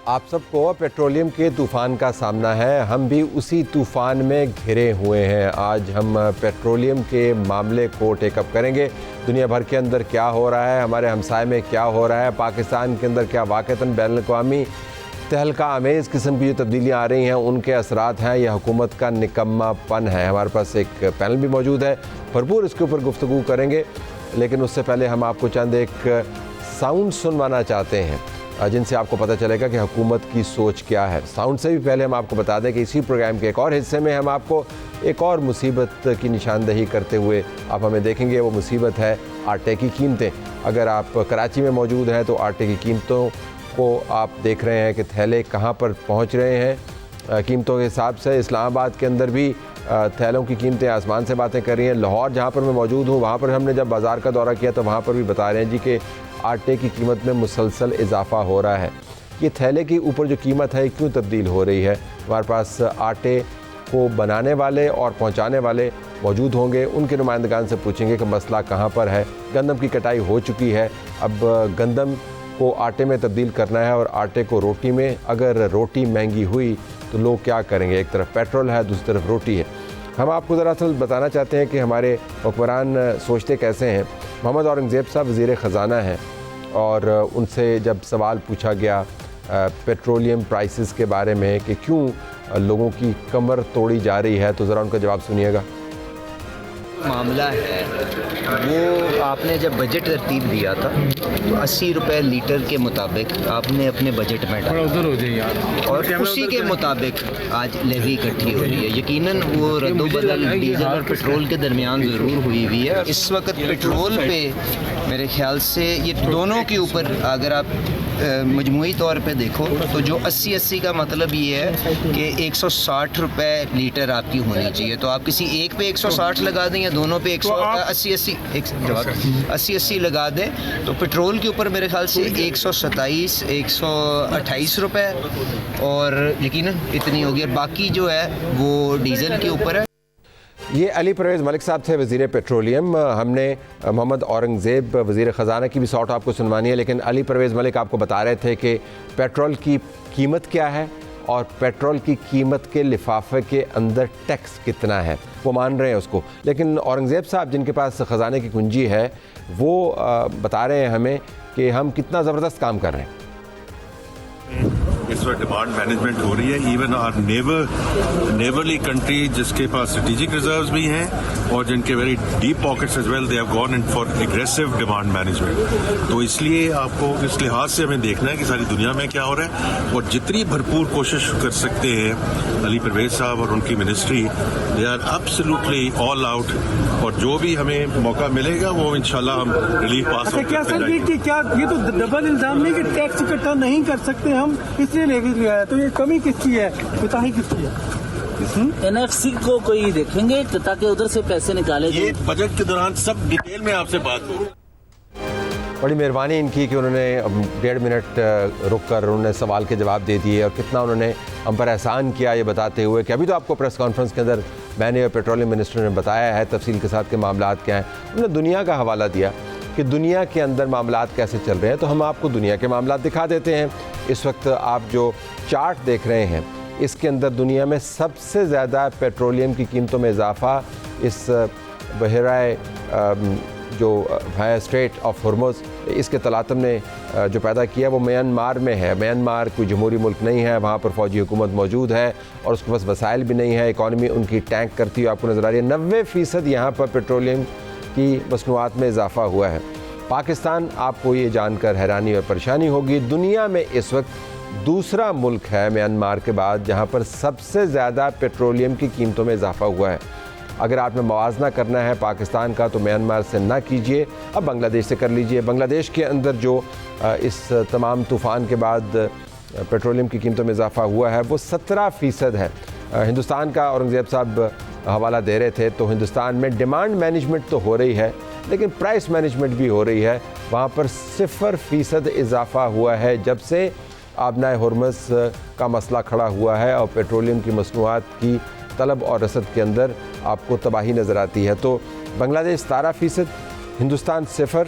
آپ سب کو پیٹرولیم کے طوفان کا سامنا ہے، ہم بھی اسی طوفان میں گھرے ہوئے ہیں۔ آج ہم پیٹرولیم کے معاملے کو ٹیک اپ کریں گے۔ دنیا بھر کے اندر کیا ہو رہا ہے، ہمارے ہمسائے میں کیا ہو رہا ہے، پاکستان کے اندر کیا واقعتاً بین الاقوامی تہلکہ آمیز قسم کی جو تبدیلیاں آ رہی ہیں ان کے اثرات ہیں یا حکومت کا نکمہ پن ہے۔ ہمارے پاس ایک پینل بھی موجود ہے، بھرپور اس کے اوپر گفتگو کریں گے، لیکن اس سے پہلے ہم آپ کو چند ایک ساؤنڈ سنوانا چاہتے ہیں جن سے آپ کو پتہ چلے گا کہ حکومت کی سوچ کیا ہے۔ ساؤنڈ سے بھی پہلے ہم آپ کو بتا دیں کہ اسی پروگرام کے ایک اور حصے میں ہم آپ کو ایک اور مصیبت کی نشاندہی کرتے ہوئے آپ ہمیں دیکھیں گے۔ وہ مصیبت ہے آٹے کی قیمتیں۔ اگر آپ کراچی میں موجود ہیں تو آٹے کی قیمتوں کو آپ دیکھ رہے ہیں کہ تھیلے کہاں پر پہنچ رہے ہیں قیمتوں کے حساب سے۔ اسلام آباد کے اندر بھی تھیلوں کی قیمتیں آسمان سے باتیں کر رہی ہیں۔ لاہور جہاں پر میں موجود ہوں وہاں پر ہم نے جب بازار کا دورہ کیا تو وہاں پر بھی بتا رہے ہیں جی کہ آٹے کی قیمت میں مسلسل اضافہ ہو رہا ہے۔ یہ تھیلے کے اوپر جو قیمت ہے کیوں تبدیل ہو رہی ہے؟ ہمارے پاس آٹے کو بنانے والے اور پہنچانے والے موجود ہوں گے، ان کے نمائندگان سے پوچھیں گے کہ مسئلہ کہاں پر ہے۔ گندم کی کٹائی ہو چکی ہے، اب گندم کو آٹے میں تبدیل کرنا ہے اور آٹے کو روٹی میں۔ اگر روٹی مہنگی ہوئی تو لوگ کیا کریں گے؟ ایک طرف پیٹرول ہے، دوسری طرف روٹی ہے۔ ہم آپ کو دراصل بتانا چاہتے ہیں کہ ہمارے حکمران سوچتے کیسے ہیں۔ محمد اورنگزیب صاحب وزیر خزانہ ہیں اور ان سے جب سوال پوچھا گیا پیٹرولیم پرائسز کے بارے میں کہ کیوں لوگوں کی کمر توڑی جا رہی ہے تو ذرا ان کا جواب سنیے گا۔ معاملہ ہے وہ آپ نے جب بجٹ ترتیب دیا تھا تو 80 روپے لیٹر کے مطابق آپ نے اپنے بجٹ میں ڈالا اور اسی کے مطابق آج لیوی اکٹھی ہو رہی ہے۔ یقیناً وہ رد و بدل ڈیزل اور پیٹرول کے درمیان ضرور ہوئی ہے۔ اس وقت پیٹرول پہ میرے خیال سے یہ دونوں کے اوپر اگر آپ مجموعی طور پہ دیکھو تو جو 80 کا مطلب یہ ہے کہ 160 روپے لیٹر آپ کی ہونی چاہیے، تو آپ کسی ایک پہ 160 لگا دیں یا دونوں پہ 80 لگا دیں تو پیٹرول کے اوپر میرے خیال سے 127 128 روپے اور یقیناً اتنی ہوگی، اور باقی جو ہے وہ ڈیزل کے اوپر ہے۔ یہ علی پرویز ملک صاحب تھے وزیر پیٹرولیم۔ ہم نے محمد اورنگزیب وزیر خزانہ کی بھی ساؤٹ آپ کو سنوانی ہے، لیکن علی پرویز ملک آپ کو بتا رہے تھے کہ پیٹرول کی قیمت کیا ہے اور پیٹرول کی قیمت کے لفافے کے اندر ٹیکس کتنا ہے، وہ مان رہے ہیں اس کو۔ لیکن اورنگزیب صاحب جن کے پاس خزانے کی کنجی ہے وہ بتا رہے ہیں ہمیں کہ ہم کتنا زبردست کام کر رہے ہیں۔ اس وقت ڈیمانڈ مینجمنٹ ہو رہی ہے۔ ایون آر نیبرلی کنٹری جس کے پاس اسٹریٹجک ریزروز بھی ہیں اور جن کے very deep pockets as well, they have gone in for aggressive demand management. تو اس لیے آپ کو اس لحاظ سے ہمیں دیکھنا ہے کہ ساری دنیا میں کیا ہو رہا ہے اور جتنی بھرپور کوشش کر سکتے ہیں علی پرویز صاحب اور ان کی ministry, they are absolutely all out, اور جو بھی ہمیں موقع ملے گا وہ انشاءاللہ ہم ریلیف پاس آؤٹ کرتے جائیں گے۔ کیا یہ تو ڈبل الزام نہیں کہ ٹیکس اکٹھا نہیں کر سکتے ہم، اس لیے لیوی لیا ہے، تو یہ کمی کس کی ہے؟ کوتاہی کس کی ہے؟ NFC کو کوئی دیکھیں گے تاکہ ادھر سے پیسے نکالے یہ بجٹ کے دوران سب ڈیٹیل میں آپ سے بات کروں۔ بڑی مہربانی ان کی کہ انہوں نے 1.5 منٹ رک کر انہوں نے سوال کے جواب دے دیے اور کتنا انہوں نے ہم پر احسان کیا یہ بتاتے ہوئے کہ ابھی تو آپ کو پریس کانفرنس کے اندر میں نے اور پیٹرولیم منسٹر نے بتایا ہے تفصیل کے ساتھ کہ معاملات کیا ہیں۔ انہوں نے دنیا کا حوالہ دیا کہ دنیا کے اندر معاملات کیسے چل رہے ہیں، تو ہم آپ کو دنیا کے معاملات دکھا دیتے ہیں۔ اس وقت آپ جو چارٹ دیکھ رہے ہیں اس کے اندر دنیا میں سب سے زیادہ پیٹرولیم کی قیمتوں میں اضافہ اس بحیرہ جو ہے اسٹریٹ آف ہرمز، اس کے تلاطم نے جو پیدا کیا وہ میانمار میں ہے۔ میانمار کوئی جمہوری ملک نہیں ہے، وہاں پر فوجی حکومت موجود ہے اور اس کے پاس وسائل بھی نہیں ہے، اکانومی ان کی ٹینک کرتی ہے، آپ کو نظر آ رہی ہے۔ 90% یہاں پر پیٹرولیم کی مصنوعات میں اضافہ ہوا ہے۔ پاکستان آپ کو یہ جان کر حیرانی اور پریشانی ہوگی، دنیا میں اس وقت دوسرا ملک ہے میانمار کے بعد جہاں پر سب سے زیادہ پیٹرولیم کی قیمتوں میں اضافہ ہوا ہے۔ اگر آپ نے موازنہ کرنا ہے پاکستان کا تو میانمار سے نہ کیجئے، اب بنگلہ دیش سے کر لیجئے۔ بنگلہ دیش کے اندر جو اس تمام طوفان کے بعد پیٹرولیم کی قیمتوں میں اضافہ ہوا ہے وہ 17% ہے۔ ہندوستان کا اورنگزیب صاحب حوالہ دے رہے تھے تو ہندوستان میں ڈیمانڈ مینجمنٹ تو ہو رہی ہے لیکن پرائس مینجمنٹ بھی ہو رہی ہے، وہاں پر 0% اضافہ ہوا ہے جب سے آبنائے ہرمز کا مسئلہ کھڑا ہوا ہے اور پیٹرولیم کی مصنوعات کی طلب اور رسد کے اندر آپ کو تباہی نظر آتی ہے۔ تو بنگلہ دیش 17%، ہندوستان 0،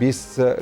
20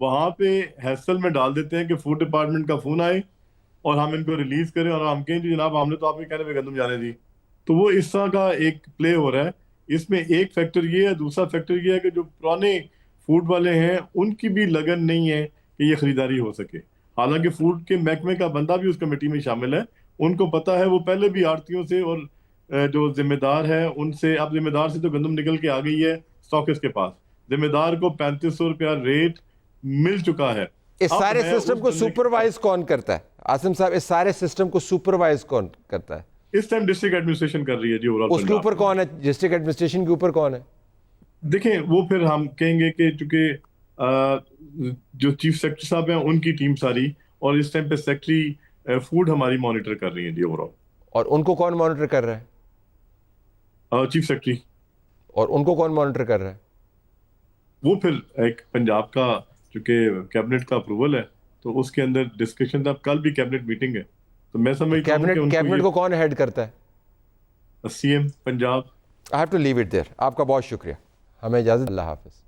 وہاں پہ ہیسل میں ڈال دیتے ہیں کہ فوڈ ڈپارٹمنٹ کا فون آئے اور ہم ان کو ریلیز کریں اور ہم کہیں جناب ہم نے تو آپ کے کہنے پہ گندم جانے دی. تو وہ اس طرح کا ایک پلے ہو رہا ہے. اس میں ایک فیکٹر یہ ہے. دوسرا فیکٹر یہ ہے کہ جو پرانے فوڈ والے ہیں ان کی بھی لگن نہیں ہے کہ یہ خریداری ہو سکے. حالانکہ فوڈ کے محکمے کا بندہ بھی اس کمیٹی میں شامل ہے. ان کو پتا ہے, وہ پہلے بھی آڑتیوں سے اور جو ذمہ دار ہے ان سے, اب ذمہ دار سے تو گندم نکل کے آ گئی ہے اسٹاکس کے پاس, ذمہ دار کو 3500 روپیہ ریٹ مل چکا ہے. اس سارے سسٹم کو سپروائز کون کرتا ہے عاصم صاحب؟ اس سارے سسٹم کو سپروائز کون کرتا ہے اس ٹائم ڈسٹرکٹ ایڈمنسٹریشن کر رہی ہے جی. اس کے اوپر کون ہے؟ ڈسٹرکٹ ایڈمنسٹریشن کے اوپر کون ہے؟ دیکھیں وہ پھر ہم کہیں گے کہ چونکہ جو چیف سیکرٹری صاحب ہیں ان کی ٹیم ساری, اور اس ٹائم پہ سیکرٹری فوڈ ہماری مانیٹر کر رہی ہیں جی اوور آل. اور ان کو کون مانیٹر کر رہا ہے؟ Chief secretary. اور ان کو کون مانیٹر کر رہا ہے؟ وہ پھر ایک پنجاب کا چونکہ کیبنٹ کا اپروول ہے تو اس کے اندر ڈسکشن تھا. کل بھی کیبنٹ میٹنگ ہے تو میں سمجھتا ہوں کہ کیبنٹ کو کون ہیڈ کرتا ہے؟ C M Punjab. I have to leave it there. آپ کا بہت شکریہ. ہمیں اجازت. اللہ حافظ.